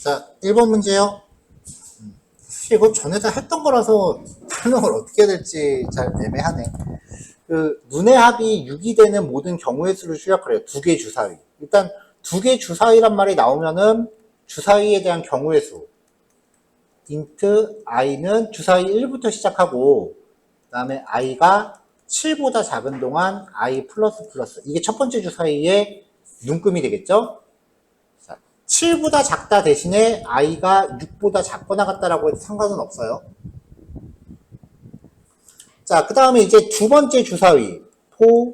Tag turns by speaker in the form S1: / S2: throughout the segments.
S1: 자, 1번 문제요. 이거 전에 다 했던 거라서 설명을 어떻게 해야 될지 잘 애매하네. 문의 합이 6이 되는 모든 경우의 수를 출력하래요. 두 개 주사위. 일단 두 개 주사위란 말이 나오면은 주사위에 대한 경우의 수. int i는 주사위 1부터 시작하고 그 다음에 i가 7보다 작은 동안 i 플러스 플러스. 이게 첫 번째 주사위의 눈금이 되겠죠? 7보다 작다 대신에 i가 6보다 작거나 같다라고 해도 상관은 없어요. 자, 그 다음에 이제 두 번째 주사위 for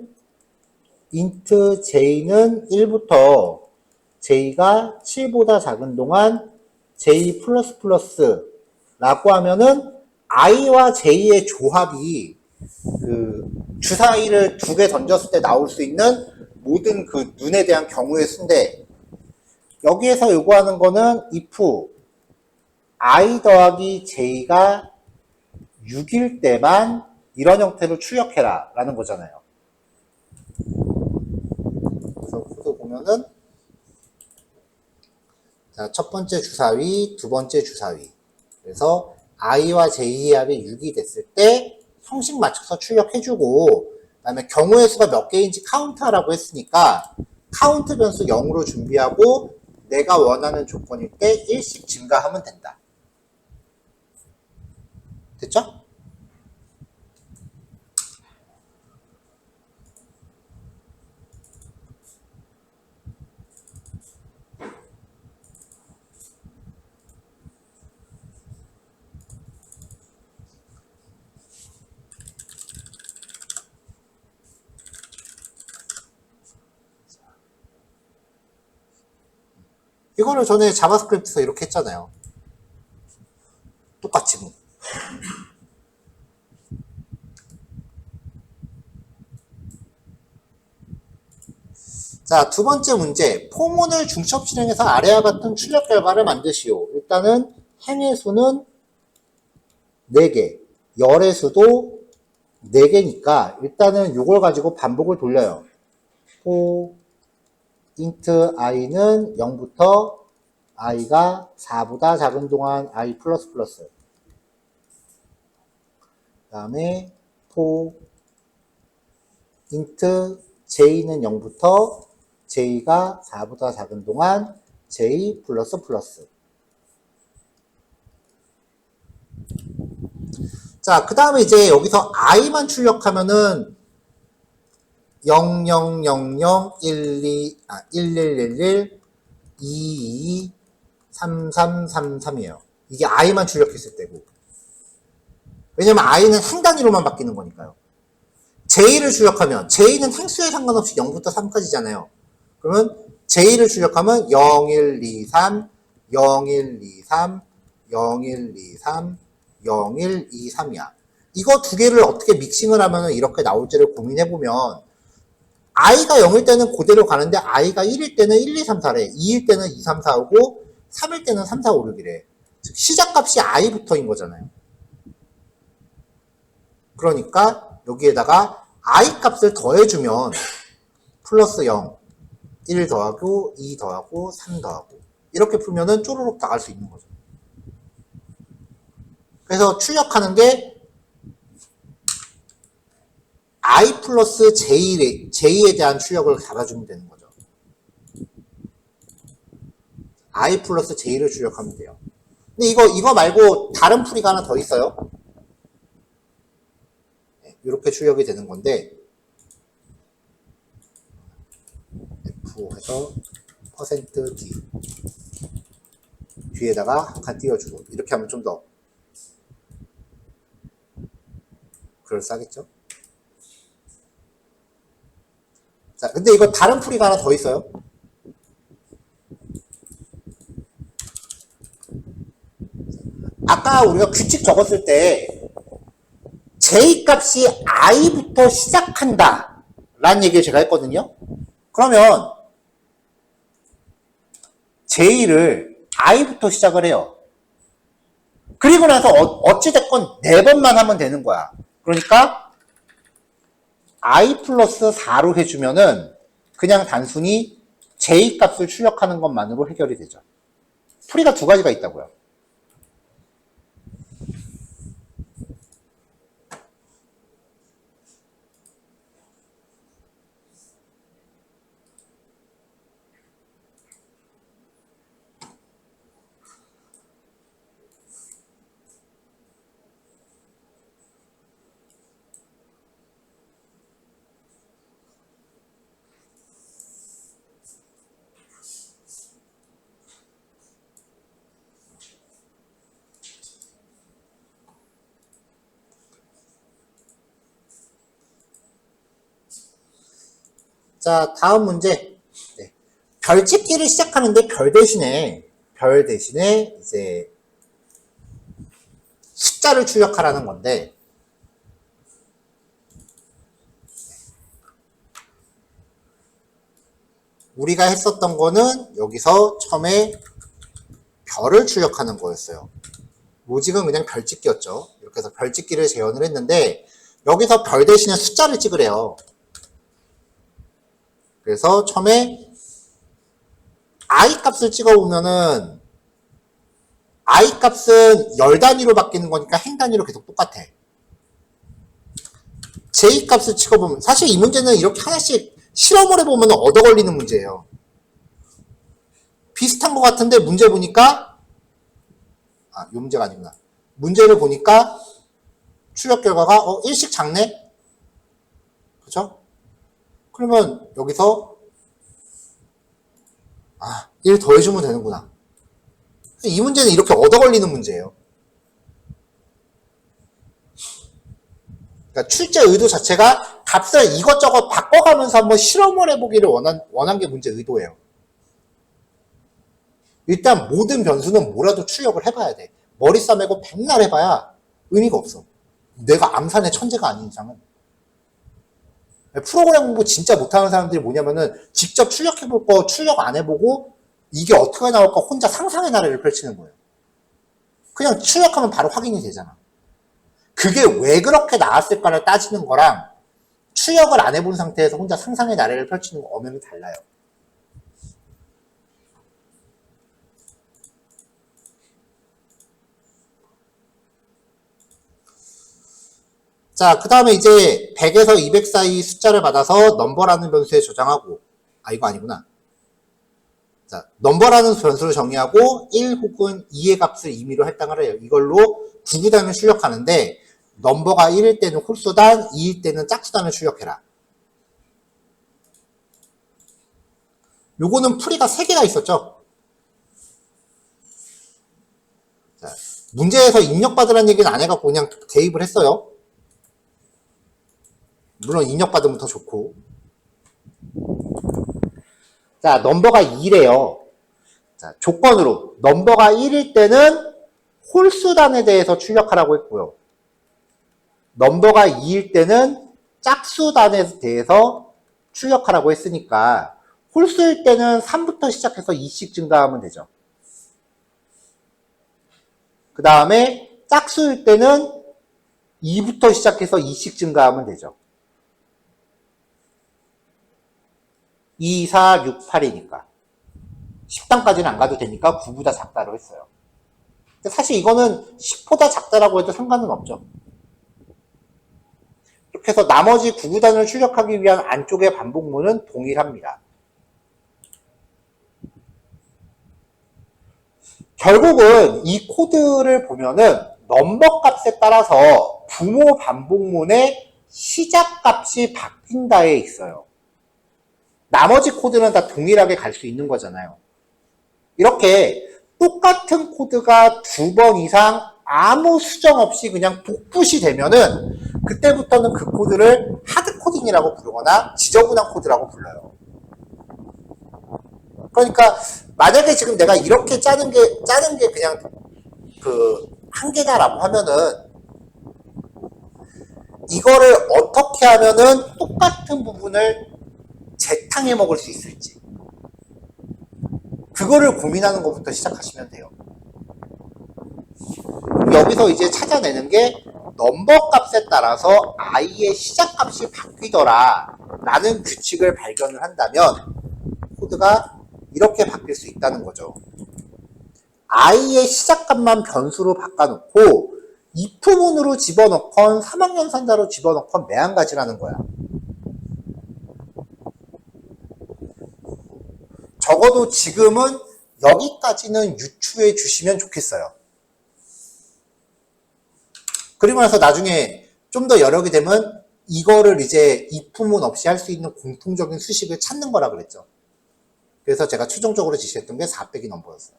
S1: int j는 1부터 j가 7보다 작은 동안 j 플러스 플러스 라고 하면은 i와 j의 조합이 그 주사위를 두 개 던졌을 때 나올 수 있는 모든 그 눈에 대한 경우의 수인데, 여기에서 요구하는 거는 if i 더하기 j가 6일 때만 이런 형태로 출력해라 라는 거잖아요. 그래서 코드 보면은 자, 첫 번째 주사위, 두 번째 주사위. 그래서 i와 j의 합이 6이 됐을 때 형식 맞춰서 출력해주고, 그 다음에 경우의 수가 몇 개인지 카운트하라고 했으니까 카운트 변수 0으로 준비하고 내가 원하는 조건일 때 1씩 증가하면 된다. 됐죠? 이거를 전에 자바스크립트에서 이렇게 했잖아요. 똑같이 뭐. 자, 두 번째 문제. 포문을 중첩 실행해서 아래와 같은 출력 결과를 만드시오. 일단은 행의 수는 4개, 열의 수도 4개니까 일단은 이걸 가지고 반복을 돌려요. for int i는 0부터 i가 4보다 작은 동안 i 플러스 플러스. 그 다음에 for int j는 0부터 j가 4보다 작은 동안 j 플러스 플러스. 자, 그 다음에 이제 여기서 i만 출력하면은 000011 22 3333이에요. 이게 i만 출력했을 때고. 왜냐면 i는 행 단위로만 바뀌는 거니까요. j를 출력하면 j는 행수에 상관없이 0부터 3까지잖아요. 그러면 j를 출력하면 0123 0123 0123 0123이야. 이거 두 개를 어떻게 믹싱을 하면 이렇게 나올지를 고민해보면 i가 0일 때는 그대로 가는데 i가 1일 때는 1, 2, 3, 4래. 2일 때는 2, 3, 4, 5고 3일 때는 3, 4, 5, 6이래. 즉 시작값이 i부터인 거잖아요. 그러니까 여기에다가 i 값을 더해주면 플러스 0, 1 더하고 2 더하고 3 더하고 이렇게 풀면은 쪼르륵 나갈 수 있는 거죠. 그래서 출력하는 게 i 플러스 j에 대한 출력을 잡아주면 되는 거죠. i 플러스 j를 출력하면 돼요. 근데 이거 말고 다른 풀이가 하나 더 있어요. 이렇게 출력이 되는 건데 F 해서 %d 뒤에다가 한 칸 띄워주고 이렇게 하면 좀 더 그럴싸하겠죠? 자, 근데 이거 다른 풀이가 하나 더 있어요. 아까 우리가 규칙 적었을 때 j 값이 i부터 시작한다 라는 얘기를 제가 했거든요. 그러면 j를 i부터 시작을 해요. 그리고 나서 어찌됐건 4번만 하면 되는 거야. 그러니까 i 플러스 4로 해주면은 그냥 단순히 j 값을 출력하는 것만으로 해결이 되죠. 풀이가 두 가지가 있다고요. 자, 다음 문제. 네. 별 찍기를 시작하는데 별 대신에 이제 숫자를 출력하라는 건데, 우리가 했었던 거는 여기서 처음에 별을 출력하는 거였어요. 로직은 그냥 별 찍기였죠. 이렇게 해서 별 찍기를 재현을 했는데, 여기서 별 대신에 숫자를 찍으래요. 그래서 처음에 i 값을 찍어보면은 i 값은 열 단위로 바뀌는 거니까 행 단위로 계속 똑같아. j 값을 찍어보면, 사실 이 문제는 이렇게 하나씩 실험을 해보면 얻어 걸리는 문제예요. 비슷한 것 같은데 문제 보니까, 이 문제가 아니구나. 문제를 보니까 출력 결과가 일씩 작네? 그죠? 그러면 여기서 1 더해주면 되는구나. 이 문제는 이렇게 얻어 걸리는 문제예요. 그러니까 출제 의도 자체가 값을 이것저것 바꿔가면서 한번 실험을 해보기를 원한 게 문제 의도예요. 일단 모든 변수는 뭐라도 출력을 해봐야 돼. 머리 싸매고 백날 해봐야 의미가 없어. 내가 암산의 천재가 아닌 이상은. 프로그램 공부 진짜 못하는 사람들이 뭐냐면은 직접 출력해볼 거 출력 안 해보고 이게 어떻게 나올까 혼자 상상의 나래를 펼치는 거예요. 그냥 출력하면 바로 확인이 되잖아. 그게 왜 그렇게 나왔을까를 따지는 거랑 출력을 안 해본 상태에서 혼자 상상의 나래를 펼치는 거 엄연히 달라요. 자, 그 다음에 이제 100에서 200 사이 숫자를 받아서 넘버라는 변수에 저장하고, 이거 아니구나. 자, 넘버라는 변수를 정의하고 1 혹은 2의 값을 임의로 할당을 해요. 이걸로 구구단을 출력하는데, 넘버가 1일 때는 홀수단, 2일 때는 짝수단을 출력해라. 요거는 풀이가 3개가 있었죠. 자, 문제에서 입력받으라는 얘기는 안 해갖고 그냥 대입을 했어요. 물론 입력받으면 더 좋고. 자, 넘버가 2래요. 자, 조건으로 넘버가 1일 때는 홀수단에 대해서 출력하라고 했고요. 넘버가 2일 때는 짝수단에 대해서 출력하라고 했으니까 홀수일 때는 3부터 시작해서 2씩 증가하면 되죠. 그 다음에 짝수일 때는 2부터 시작해서 2씩 증가하면 되죠. 2, 4, 6, 8이니까 10단까지는 안 가도 되니까 9보다 작다로 했어요. 사실 이거는 10보다 작다라고 해도 상관은 없죠. 이렇게 해서 나머지 9구단을 출력하기 위한 안쪽의 반복문은 동일합니다. 결국은 이 코드를 보면은 넘버 값에 따라서 부모 반복문의 시작 값이 바뀐다에 있어요. 나머지 코드는 다 동일하게 갈 수 있는 거잖아요. 이렇게 똑같은 코드가 2번 이상 아무 수정 없이 그냥 복붙이 되면은 그때부터는 그 코드를 하드 코딩이라고 부르거나 지저분한 코드라고 불러요. 그러니까 만약에 지금 내가 이렇게 짜는 게 그냥 그 한계다라고 하면은 이거를 어떻게 하면은 똑같은 부분을 재탕해 먹을 수 있을지 그거를 고민하는 것부터 시작하시면 돼요. 여기서 이제 찾아내는 게 넘버 값에 따라서 i의 시작 값이 바뀌더라 라는 규칙을 발견을 한다면 코드가 이렇게 바뀔 수 있다는 거죠. i의 시작값만 변수로 바꿔놓고 if문으로 집어넣건 3학년 산다로 집어넣건 매한가지라는 거야. 적어도 지금은 여기까지는 유추해 주시면 좋겠어요. 그리고 나서 나중에 좀 더 여력이 되면 이거를 이제 if문 없이 할 수 있는 공통적인 수식을 찾는 거라 그랬죠. 그래서 제가 최종적으로 지시했던 게 4 빼기 넘버였어요.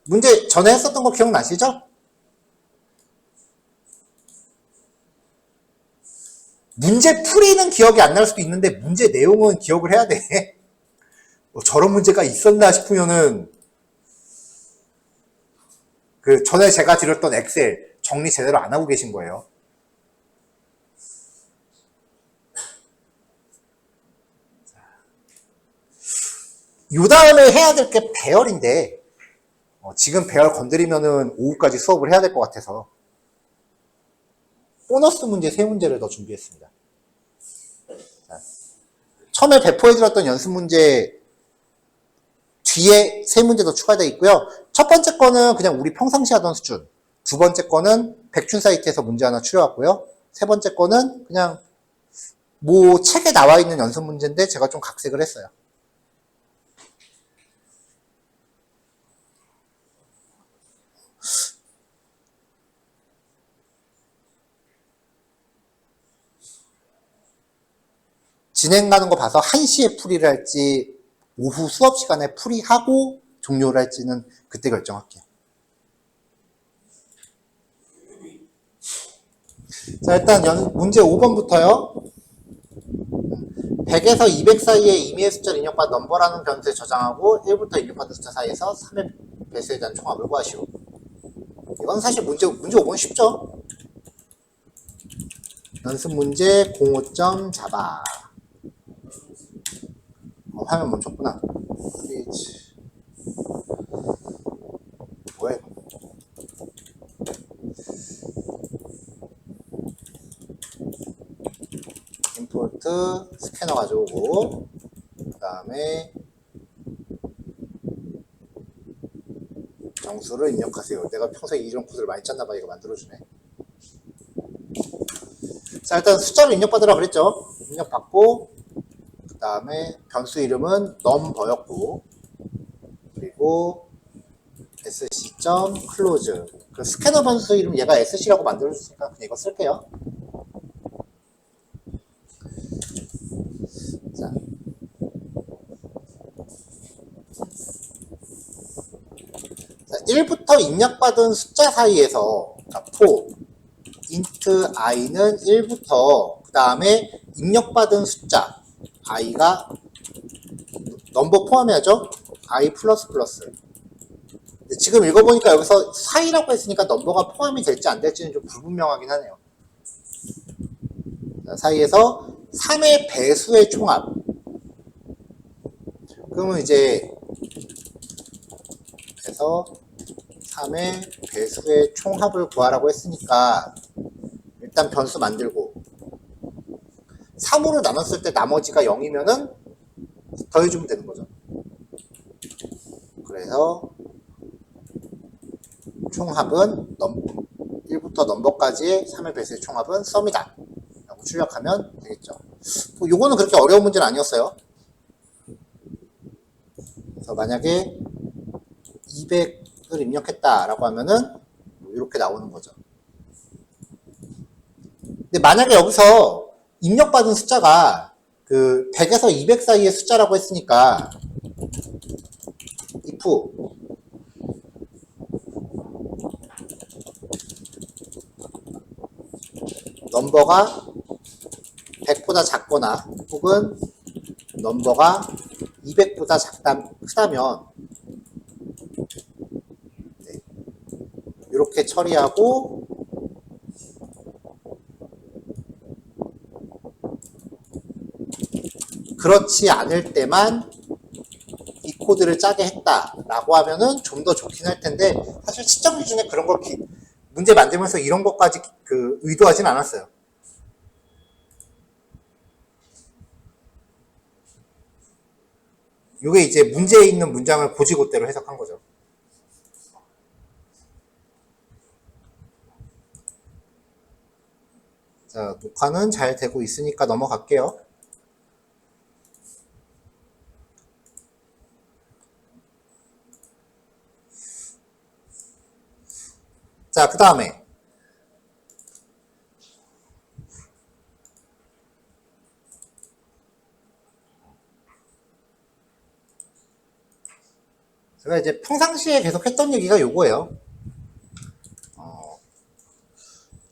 S1: 문제 전에 했었던 거 기억나시죠? 문제 풀이는 기억이 안 날 수도 있는데 문제 내용은 기억을 해야 돼. 뭐 저런 문제가 있었나 싶으면은 그 전에 제가 드렸던 엑셀 정리 제대로 안 하고 계신 거예요. 요 다음에 해야 될 게 배열인데 지금 배열 건드리면은 오후까지 수업을 해야 될 것 같아서 보너스 문제 3문제를 더 준비했습니다. 자, 처음에 배포해드렸던 연습 문제 뒤에 3문제 더 추가되어 있고요. 첫 번째 거는 그냥 우리 평상시 하던 수준, 두 번째 거는 백춘 사이트에서 문제 하나 추려왔고요. 세 번째 거는 그냥 뭐 책에 나와 있는 연습 문제인데 제가 좀 각색을 했어요. 진행 가는 거 봐서 1시에 풀이를 할지 오후 수업 시간에 풀이하고 종료를 할지는 그때 결정할게요. 자, 일단 문제 5번부터요. 100에서 200 사이에 임의의 숫자를 입력받은 넘버라는 변수에 저장하고 1부터 입력받은 숫자 사이에서 3의 배수에 대한 총합을 구하시오. 이건 사실 문제 5번 쉽죠? 연습 문제 05점 잡아. 화면 멈췄구나. 페이지. 뭐야 이거? 임포트 스캐너 가져오고 그 다음에 정수를 입력하세요. 내가 평소에 이런 코드를 많이 짰나봐. 이거 만들어주네. 자, 일단 숫자를 입력받으라 그랬죠. 입력받고 그 다음에 변수 이름은 number였고 그리고 sc.close 그 스캐너 변수 이름 얘가 sc라고 만들어줬으니까 그냥 이거 쓸게요. 자, 자 1부터 입력받은 숫자 사이에서 for int i는 1부터 그 다음에 입력받은 숫자 i가 넘버 포함해야죠. i 플러스 플러스. 지금 읽어보니까 여기서 사이라고 했으니까 넘버가 포함이 될지 안 될지는 좀 불분명하긴 하네요. 자, 사이에서 3의 배수의 총합. 그러면 이제 그래서 3의 배수의 총합을 구하라고 했으니까 일단 변수 만들고 3으로 나눴을 때 나머지가 0이면은 더해주면 되는 거죠. 그래서 총합은 1부터 넘버까지의 3의 배수의 총합은 썸이다 라고 출력하면 되겠죠. 뭐 요거는 그렇게 어려운 문제는 아니었어요. 그래서 만약에 200을 입력했다 라고 하면은 이렇게 나오는 거죠. 근데 만약에 여기서 입력받은 숫자가 그 100에서 200 사이의 숫자라고 했으니까 if 넘버가 100보다 작거나 혹은 넘버가 200보다 크다면 네, 이렇게 처리하고 그렇지 않을 때만 이 코드를 짜게 했다라고 하면은 좀 더 좋긴 할 텐데 사실 시점 기준에 그런 걸 문제 만들면서 이런 것까지 의도하진 않았어요. 이게 이제 문제에 있는 문장을 고지고대로 해석한 거죠. 자, 녹화는 잘 되고 있으니까 넘어갈게요. 자, 그 다음에 제가 이제 평상시에 계속 했던 얘기가 요거예요.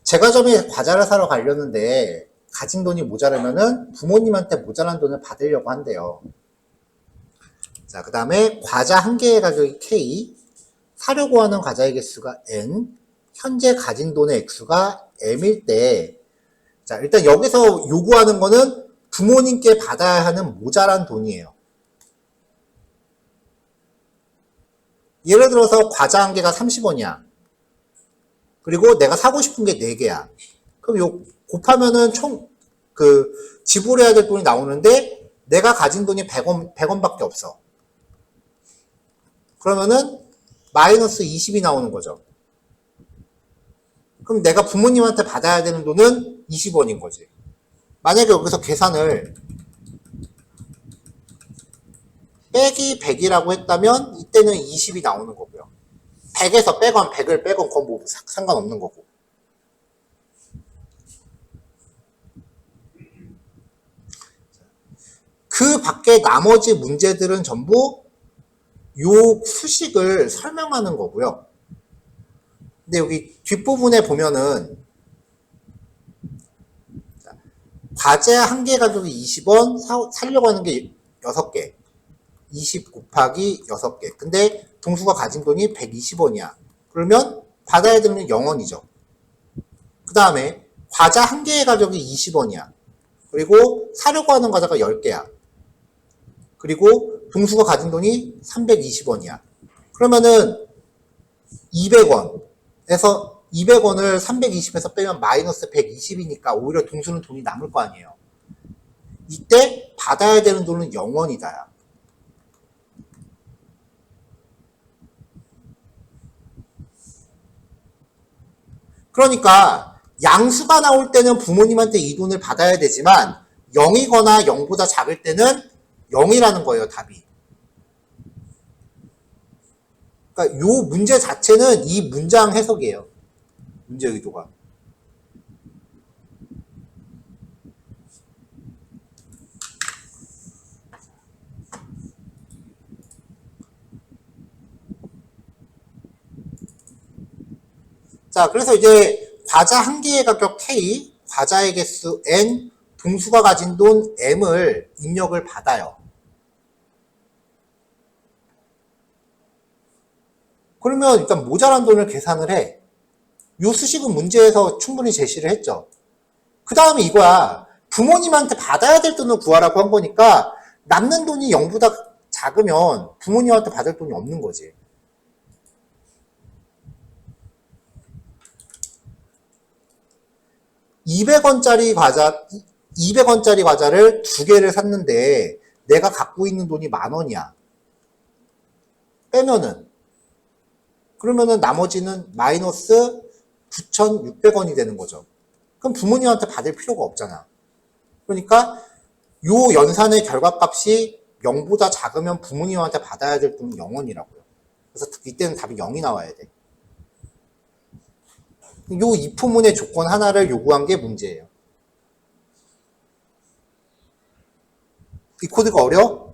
S1: 제과점에 과자를 사러 가려는데 가진 돈이 모자라면은 부모님한테 모자란 돈을 받으려고 한대요. 자, 그 다음에 과자 한 개의 가격이 K, 사려고 하는 과자의 개수가 N, 현재 가진 돈의 액수가 M일 때, 자, 일단 여기서 요구하는 거는 부모님께 받아야 하는 모자란 돈이에요. 예를 들어서 과자 한 개가 30원이야. 그리고 내가 사고 싶은 게 4개야. 그럼 요 곱하면은 총 지불해야 될 돈이 나오는데 내가 가진 돈이 100원밖에 없어. 그러면은 마이너스 20이 나오는 거죠. 그럼 내가 부모님한테 받아야 되는 돈은 20원인 거지. 만약에 여기서 계산을 빼기 100이라고 했다면 이때는 20이 나오는 거고요. 100에서 빼건 100을 빼건 그건 뭐 상관없는 거고. 그 밖에 나머지 문제들은 전부 요 수식을 설명하는 거고요. 근데 여기 뒷부분에 보면은 과자 한 개 가격이 20원, 사려고 하는 게 6개. 20 곱하기 6개. 근데 동수가 가진 돈이 120원이야. 그러면 받아야 되는 0원이죠. 그 다음에 과자 한 개의 가격이 20원이야. 그리고 사려고 하는 과자가 10개야. 그리고 동수가 가진 돈이 320원이야. 그러면은 200원에서 200원을 320에서 빼면 마이너스 120이니까 오히려 동수는 돈이 남을 거 아니에요. 이때 받아야 되는 돈은 0원이다. 그러니까 양수가 나올 때는 부모님한테 이 돈을 받아야 되지만 0이거나 0보다 작을 때는 0이라는 거예요, 답이. 그러니까 요 문제 자체는 이 문장 해석이에요. 문제 의도가. 자, 그래서 이제 과자 한 개의 가격 K, 과자의 개수 N, 동수가 가진 돈 M을 입력을 받아요. 그러면 일단 모자란 돈을 계산을 해. 요 수식은 문제에서 충분히 제시를 했죠. 그 다음에 이거야. 부모님한테 받아야 될 돈을 구하라고 한 거니까 남는 돈이 0보다 작으면 부모님한테 받을 돈이 없는 거지. (200원짜리) 과자 200원짜리 과자를 2개를 샀는데 내가 갖고 있는 돈이 10,000원이야. 빼면은 그러면은 나머지는 마이너스 9,600원이 되는 거죠. 그럼 부모님한테 받을 필요가 없잖아. 그러니까 요 연산의 결과값이 0보다 작으면 부모님한테 받아야 될 돈은 0원이라고요. 그래서 이때는 답이 0이 나와야 돼. 요 이프문의 조건 하나를 요구한 게 문제예요. 이 코드가 어려워?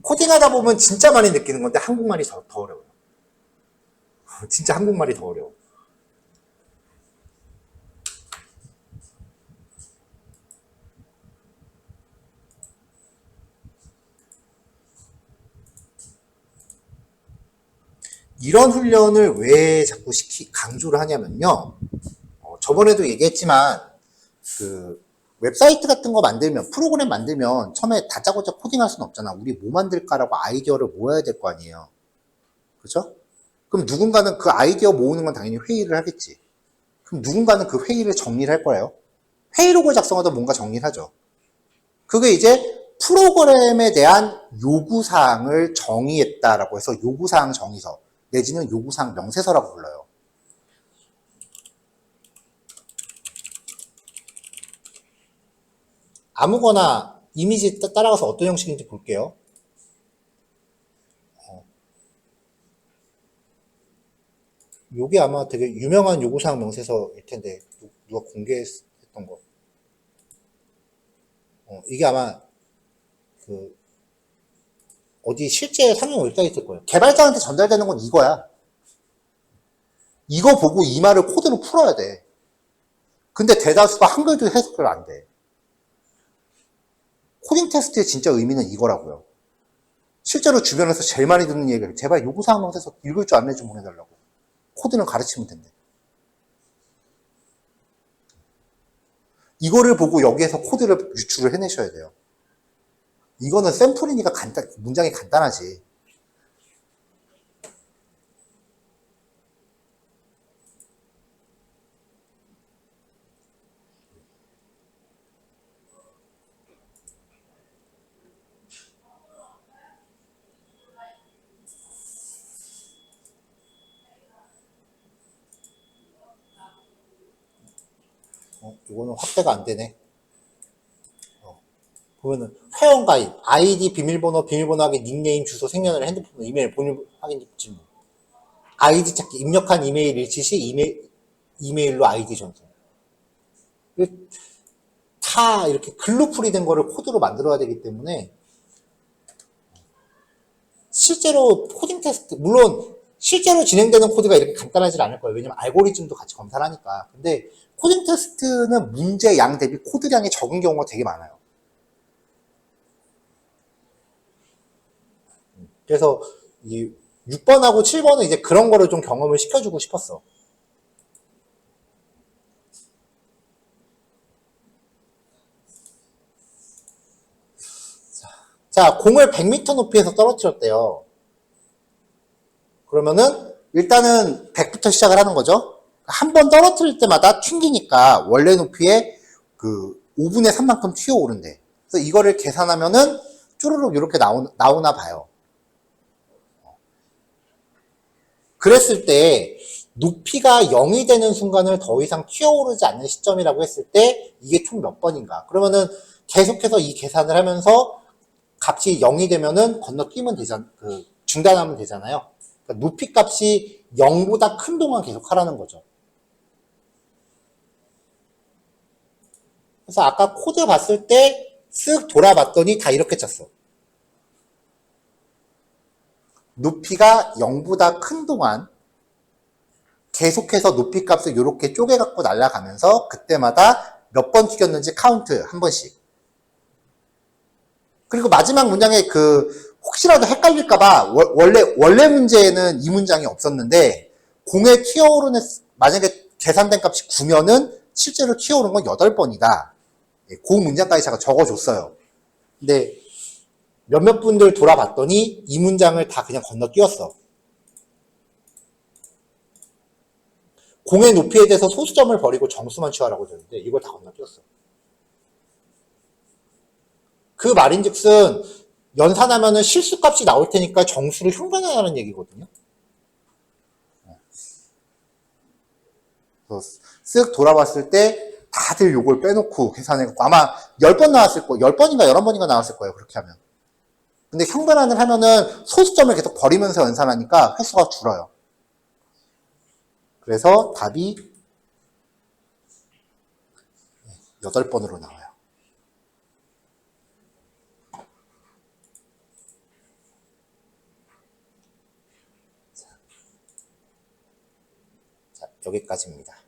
S1: 코딩하다 보면 진짜 많이 느끼는 건데 한국말이 더 어려워요. 진짜 한국말이 더 어려워. 이런 훈련을 왜 자꾸 강조를 하냐면요. 저번에도 얘기했지만 그 웹사이트 같은 거 만들면, 프로그램 만들면 처음에 다짜고짜 코딩할 수는 없잖아. 우리 뭐 만들까라고 아이디어를 모아야 될 거 아니에요. 그죠? 그럼 누군가는 그 아이디어 모으는 건 당연히 회의를 하겠지. 그럼 누군가는 그 회의를 정리를 할 거예요. 회의록을 작성하다 뭔가 정리를 하죠. 그게 이제 프로그램에 대한 요구사항을 정의했다라고 해서 요구사항 정의서 내지는 요구사항 명세서라고 불러요. 아무거나 이미지 따라가서 어떤 형식인지 볼게요. 요게 아마 되게 유명한 요구사항 명세서일 텐데 누가 공개했던 거. 이게 아마 그 어디 실제 상용 월드가 있을 거예요. 개발자한테 전달되는 건 이거야. 이거 보고 이 말을 코드로 풀어야 돼. 근데 대다수가 한글도 해석을 안 돼. 코딩 테스트의 진짜 의미는 이거라고요. 실제로 주변에서 제일 많이 듣는 얘기가 제발 요구사항 명세서 읽을 줄 아는 애 좀 보내달라고. 코드는 가르치면 된대. 이거를 보고 여기에서 코드를 유출을 해내셔야 돼요. 이거는 샘플이니까 문장이 간단하지. 이거는 확대가 안 되네. 보면은 회원가입, 아이디, 비밀번호, 비밀번호 확인, 닉네임, 주소, 생년월일, 핸드폰, 이메일, 본인 확인 질문. 아이디 찾기, 입력한 이메일 일치 시 이메일로 아이디 전송. 다 이렇게 글로 풀이된 거를 코드로 만들어야 되기 때문에 실제로 코딩 테스트, 물론 실제로 진행되는 코드가 이렇게 간단하지 않을 거예요. 왜냐면 알고리즘도 같이 검사를 하니까. 근데 코딩 테스트는 문제 양 대비 코드량이 적은 경우가 되게 많아요. 그래서 이 6번하고 7번은 이제 그런 거를 좀 경험을 시켜주고 싶었어. 자, 공을 100m 높이에서 떨어뜨렸대요. 그러면은 일단은 100부터 시작을 하는 거죠. 한 번 떨어뜨릴 때마다 튕기니까 원래 높이의 그 5분의 3만큼 튀어오른대. 그래서 이거를 계산하면은 쭈루룩 이렇게 나오나 봐요. 그랬을 때 높이가 0이 되는 순간을 더 이상 튀어오르지 않는 시점이라고 했을 때 이게 총 몇 번인가? 그러면은 계속해서 이 계산을 하면서 값이 0이 되면은 건너뛰면 되잖아. 중단하면 되잖아요. 그러니까 높이 값이 0보다 큰 동안 계속 하라는 거죠. 그래서 아까 코드 봤을 때 쓱 돌아봤더니 다 이렇게 짰어. 높이가 0보다 큰 동안 계속해서 높이 값을 이렇게 쪼개갖고 날아가면서 그때마다 몇 번 튀겼는지 카운트 한 번씩. 그리고 마지막 문장에 혹시라도 헷갈릴까봐 원래 문제에는 이 문장이 없었는데 공에 튀어오르는 만약에 계산된 값이 9면은 실제로 튀어오른 건 8번이다. 그 문장까지 제가 적어줬어요. 근데 몇몇 분들 돌아봤더니 이 문장을 다 그냥 건너뛰었어. 공의 높이에 대해서 소수점을 버리고 정수만 취하라고 되는데 이걸 다 건너뛰었어. 그 말인즉슨 연산하면은 실수값이 나올 테니까 정수를 형변하라는 얘기거든요. 쓱 돌아봤을 때 다들 요걸 빼놓고 계산해갖고 아마 10번 나왔을 거예요. 10번인가 11번인가 나왔을 거예요. 그렇게 하면. 근데 형변환을 하면은 소수점을 계속 버리면서 연산하니까 횟수가 줄어요. 그래서 답이 8번으로 나와요. 자, 여기까지입니다.